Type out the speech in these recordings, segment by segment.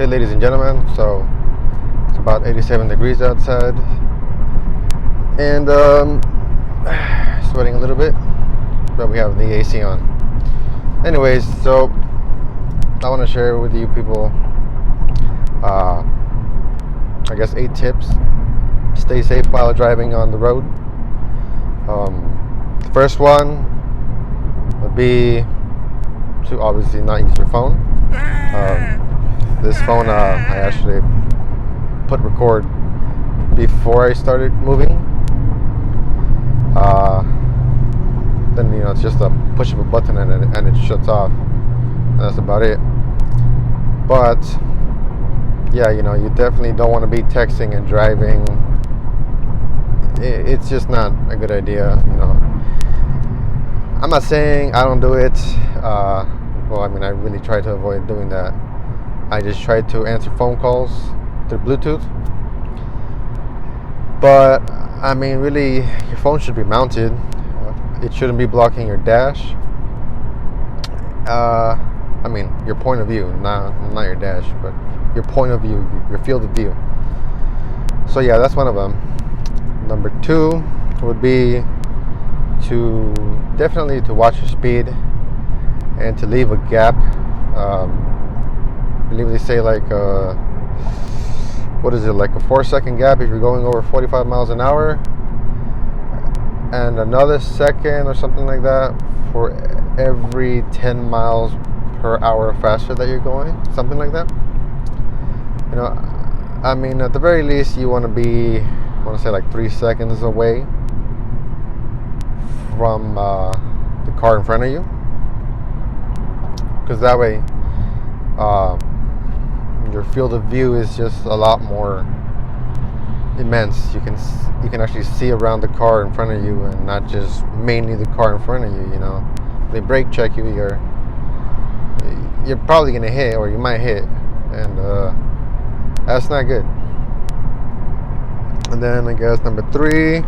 Hey ladies and gentlemen, so it's about 87 degrees outside and sweating a little bit, but we have the AC on. Anyways, so I want to share with you people, I guess 8 tips. Stay safe while driving on the road. The first one would be to obviously not use your phone. This phone I actually put record before I started moving. Then it's just a push of a button and it shuts off. And that's about it. But yeah, you definitely don't want to be texting and driving. It's just not a good idea. I'm not saying I don't do it. I really try to avoid doing that. I just try to answer phone calls through Bluetooth. But really, your phone should be mounted. It shouldn't be blocking your dash. Your point of view, not your dash, but your point of view, your field of view. So yeah, that's one of them. Number 2 would be to definitely to watch your speed and to leave a gap. I believe they say like a 4-second gap if you're going over 45 miles an hour, and another second or something like that for every 10 miles per hour faster that you're going, something like that. At the very least you want to be, I want to say like 3 seconds away from the car in front of you, because that way your field of view is just a lot more immense. You can actually see around the car in front of you and not just mainly the car in front of you. If they brake check you, you're probably gonna hit, or you might hit, and that's not good. And then I guess number 3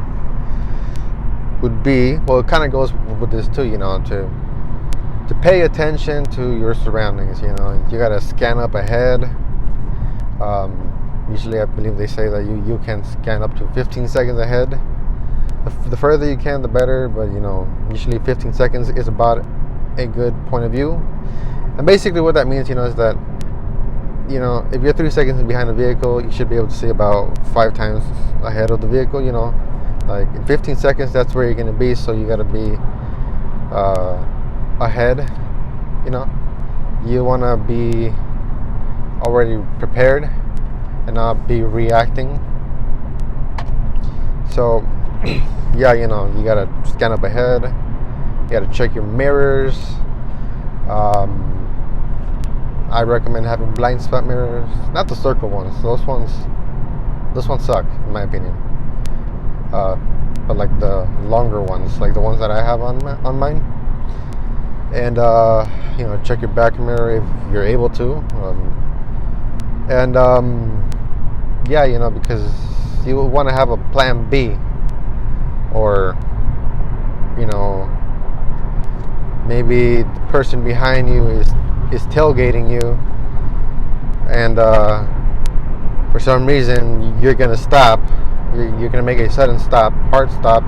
would be, well, it kind of goes with this too, to pay attention to your surroundings. You gotta scan up ahead. Usually I believe they say that you can scan up to 15 seconds ahead. The further you can, the better, but usually 15 seconds is about a good point of view. And basically what that means, is that if you're 3 seconds behind the vehicle, you should be able to see about 5 times ahead of the vehicle. Like in 15 seconds, that's where you're going to be, so you got to be ahead. You want to be already prepared and not be reacting. So yeah, you gotta scan up ahead, you gotta check your mirrors. I recommend having blind spot mirrors, not the circle ones. Those ones suck in my opinion. But like the longer ones, like the ones that I have on mine. And check your back mirror if you're able to. Because you will want to have a plan B, or maybe the person behind you is tailgating you, and for some reason you're gonna stop. You're gonna make a sudden stop, hard stop,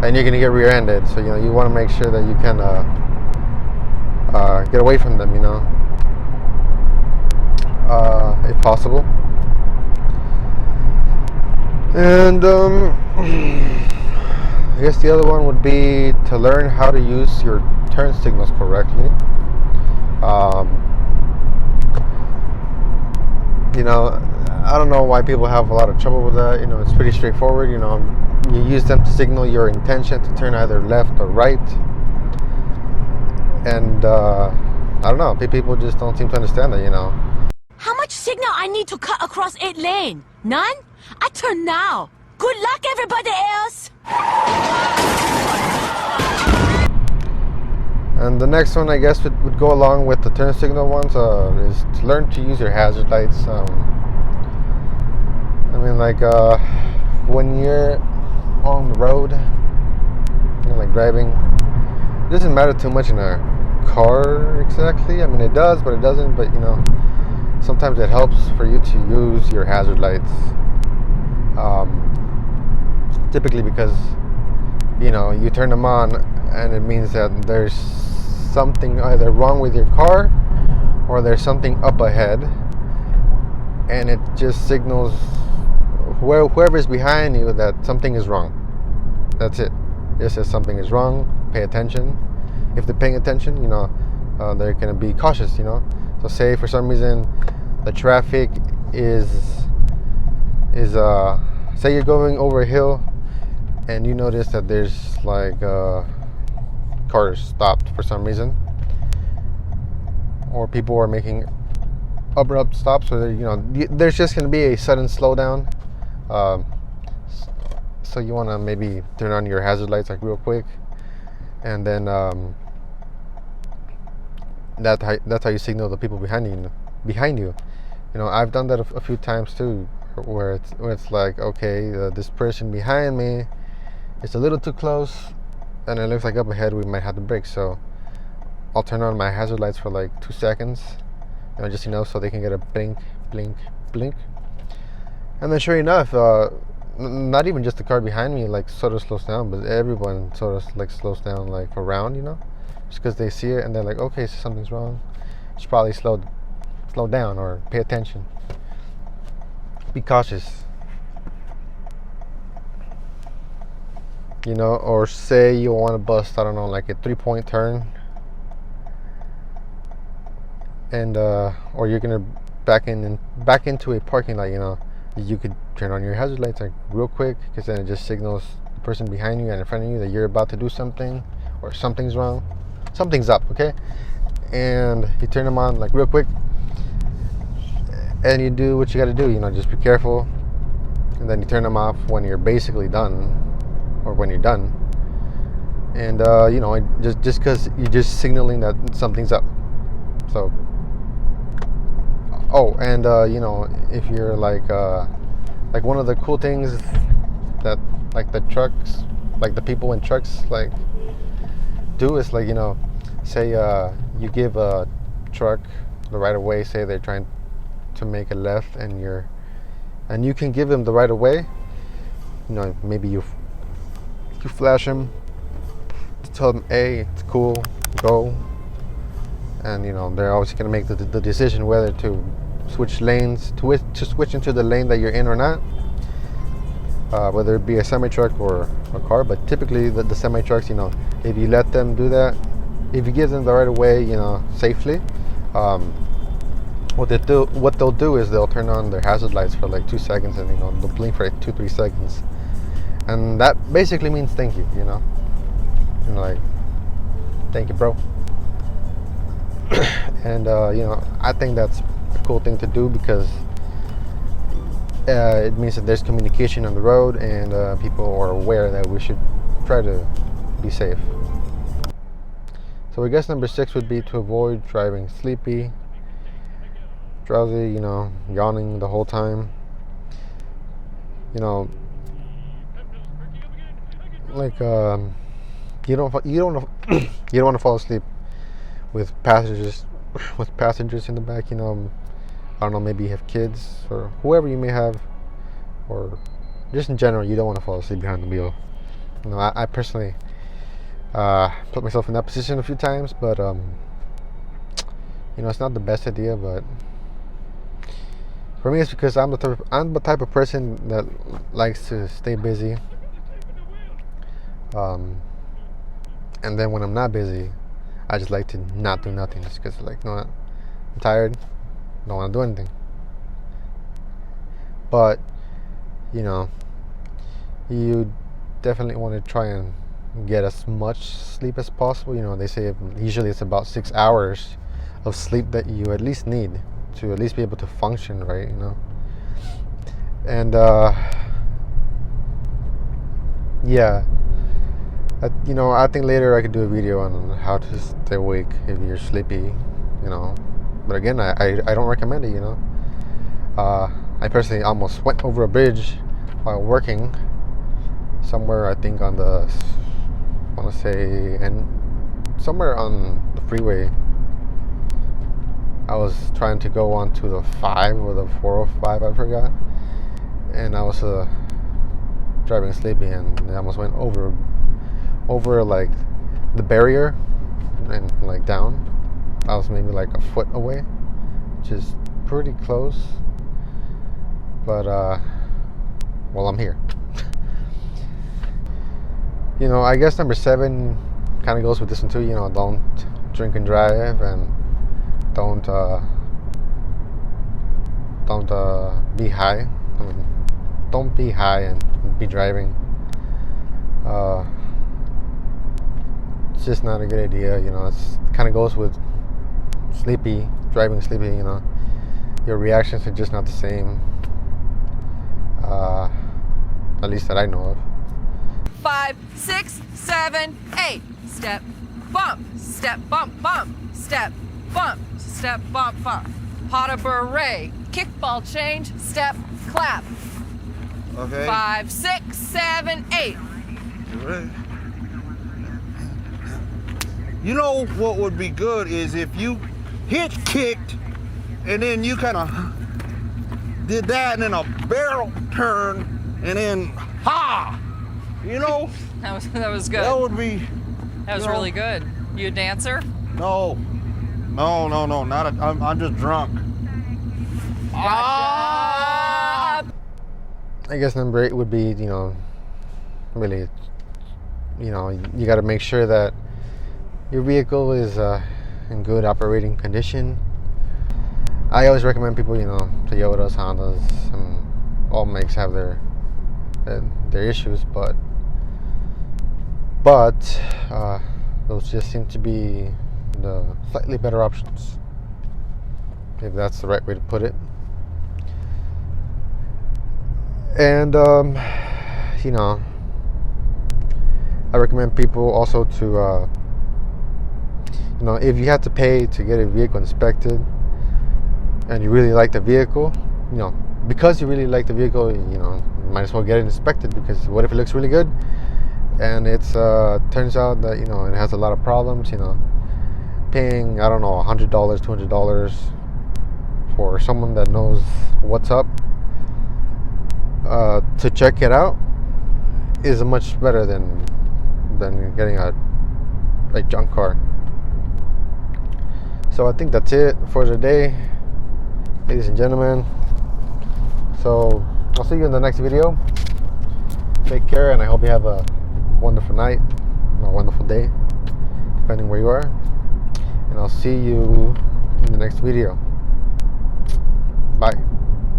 and you're gonna get rear-ended. So you want to make sure that you can get away from them. If possible. And I guess the other one would be to learn how to use your turn signals correctly. I don't know why people have a lot of trouble with that. It's pretty straightforward. You use them to signal your intention to turn either left or right. And I don't know, people just don't seem to understand that. How much signal I need to cut across 8 lane? None? I turn now. Good luck, everybody else. And the next one, I guess, would go along with the turn signal ones, is to learn to use your hazard lights. When you're on the road, like driving, it doesn't matter too much in a car exactly. It does, but it doesn't. But sometimes it helps for you to use your hazard lights. Typically because you turn them on and it means that there's something either wrong with your car or there's something up ahead, and it just signals whoever's behind you that something is wrong. That's it. It says something is wrong. Pay attention. If they're paying attention, they're gonna be cautious. So say for some reason the traffic is say you're going over a hill and you notice that there's like cars stopped for some reason, or people are making abrupt stops, or there's just going to be a sudden slowdown. So you want to maybe turn on your hazard lights like real quick, and then that's how you signal the people behind you. I've done that a few times too, where it's like, okay, this person behind me is a little too close, and it looks like up ahead we might have to brake. So I'll turn on my hazard lights for like 2 seconds, just so they can get a blink, blink, blink. And then sure enough, not even just the car behind me like sort of slows down, but everyone sort of like slows down like around, just because they see it and they're like, okay, so something's wrong. Should probably slow down or pay attention. Be cautious. Or say you want to bust, I don't know, like a 3-point turn, and or you're gonna back into a parking lot. You could turn on your hazard lights like real quick, because then it just signals the person behind you and in front of you that you're about to do something, or something's wrong, something's up. Okay, and you turn them on like real quick, and you do what you got to do. Just be careful, and then you turn them off when you're basically done, or when you're done. And just because you're just signaling that something's up. So and if you're like one of the cool things that like the trucks, like the people in trucks like do is like, say you give a truck the right of way. Say they're trying to make a left, and you can give them the right of way. Maybe you flash them to tell them, hey, it's cool, go. And they're always going to make the decision whether to switch lanes, to switch into the lane that you're in or not, whether it be a semi-truck or a car. But typically the semi-trucks, if you let them do that, if you give them the right of way, safely, what they'll do is they'll turn on their hazard lights for like 2 seconds, and they'll blink for like 2-3 seconds, and that basically means thank you. Like, thank you, bro. And I think that's a cool thing to do, because it means that there's communication on the road, and people are aware that we should try to be safe. So I guess number 6 would be to avoid driving sleepy, drowsy, yawning the whole time. Like you don't want to fall asleep with passengers in the back. I don't know, maybe you have kids or whoever you may have, or just in general, you don't want to fall asleep behind the wheel. I personally put myself in that position a few times, but it's not the best idea. But for me, it's because I'm the type of person that likes to stay busy. And then when I'm not busy, I just like to not do nothing, just because I'm tired, don't want to do anything. But you definitely want to try and get as much sleep as possible. They say usually it's about 6 hours of sleep that you at least need to at least be able to function right. And yeah, I think later I could do a video on how to stay awake if you're sleepy, but again, I don't recommend it. I personally almost went over a bridge while working somewhere, I think on the, I want to say, and somewhere on the freeway, I was trying to go on to the 5 or the 405, I forgot, and I was driving sleepy, and I almost went over like the barrier and like down. I was maybe like a foot away, which is pretty close, but well, I'm here. You know, I guess number 7 kind of goes with this one too. You know, don't drink and drive, and don't be high. I mean, don't be high and be driving. It's just not a good idea. You know, it's kind of goes with driving sleepy. You know, your reactions are just not the same. At least that I know of. 5, 6, 7, 8. Step, bump, step, bump, bump, step, bump, step, bump, bump. Pas de beret, kickball change, step, clap. Okay. 5, 6, 7, 8. Right. You know what would be good is if you hitch kicked and then you kind of did that and then a barrel turn and then ha! You know? That was good. That would be. That was really good. You a dancer? No, not a. I'm just drunk. Ah! I guess number 8 would be, you know, really, you know, you got to make sure that your vehicle is in good operating condition. I always recommend people, you know, Toyotas, Hondas, all makes have their issues, but those just seem to be the slightly better options, if that's the right way to put it. And you know, I recommend people also to you know, if you have to pay to get a vehicle inspected and you really like the vehicle, you know, because you really like the vehicle, you know, you might as well get it inspected, because what if it looks really good and it's turns out that, you know, it has a lot of problems. You know, paying, I don't know, $100, $200 for someone that knows what's up to check it out is much better than getting a junk car. So I think that's it for today, ladies and gentlemen. So I'll see you in the next video. Take care, and I hope you have a wonderful night, a wonderful day, depending where you are. And I'll see you in the next video.